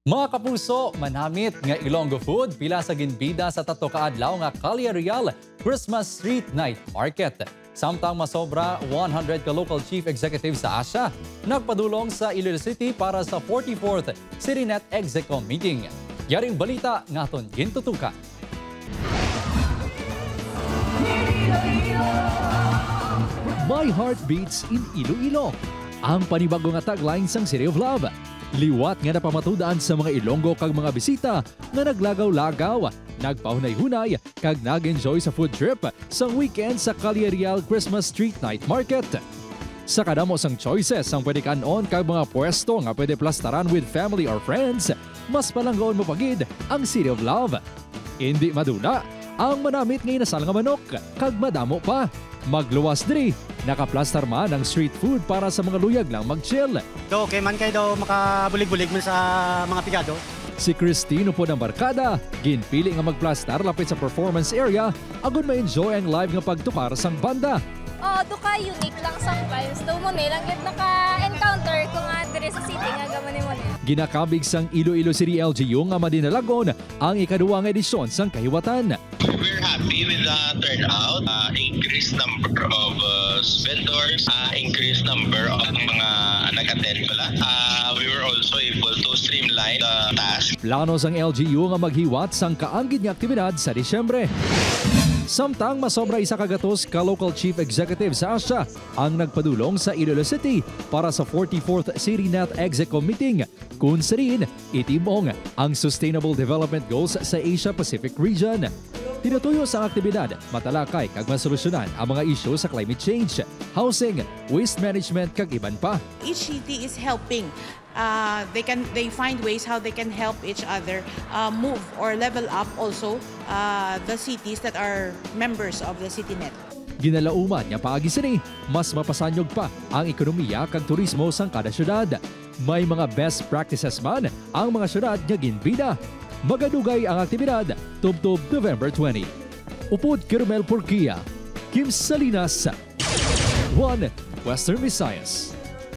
Mga kapuso, manamit nga Ilonggo food pila sa ginbida sa tato ka adlaw nga Calle Real Christmas Street Night Market. Samtang masobra 100 ka local chief executive sa Asia, nagpadulong sa Iloilo City para sa 44th CityNet Execo meeting. Yaring balita ngaton gintutukan. My heart beats in Iloilo. Ang panibagong nga tagline sang City of Love. Liwat nga napamatudaan sa mga Ilonggo kag mga bisita nga naglagaw-lagaw, nagpahunay-hunay kag nag-enjoy sa food trip sa weekend sa Calle Real Christmas Street Night Market. Sa kadamo sang choices ang pwede kanon kag mga pwesto nga pwede plastaran with family or friends, mas palanggoon mo pagid ang City of Love. Hindi madula, ang manamit ngay nasal nga manok kag madamo pa. Magluwas diri, nakaplastar man ang street food para sa mga luyag lang mag-chill. Okay man kayo daw makabulig-bulig man sa mga pigado. Si Cristino po ng barkada, ginpili nga magplastar lapit sa performance area, agon ma-enjoy ang live nga pagtukar sang banda. Duka unique lang sa vibes. Daw mo nilang yun naka-encounter ko nga dire sa city nga gamani mo niya. Ginakabig sang Iloilo City LGU nga madinalagon ang ikaduwang edisyon sang kahiwatan. We're happy with the turnout, increased number of vendors, increased number of mga nag-attend pala. We were also able to streamline the task. Plano sang LGU nga maghiwat sang kaanggid nga aktibidad sa Disyembre. Samtang masobra isa kagatos ka local chief executive sa Asia ang nagpadulong sa Iloilo City para sa 44th CityNet Execo meeting kung saan itimong ang Sustainable Development Goals sa Asia-Pacific region. Tinutuyo sa aktibidad, matalakay kag masolusyonan ang mga isyu sa climate change, housing, waste management kag iban pa. Each city is helping. They find ways how they can help each other move or level up also the cities that are members of the CityNet. Ginalauman nga paagi sini, mas mapasanyog pa ang ekonomiya kag turismo sang kada syudad. May mga best practices man ang mga syudad nga ginbida. Magadugay ang aktibidad tubtob November 20. Upod Carmel Porquia, Kim Salinas, One Western Visayas.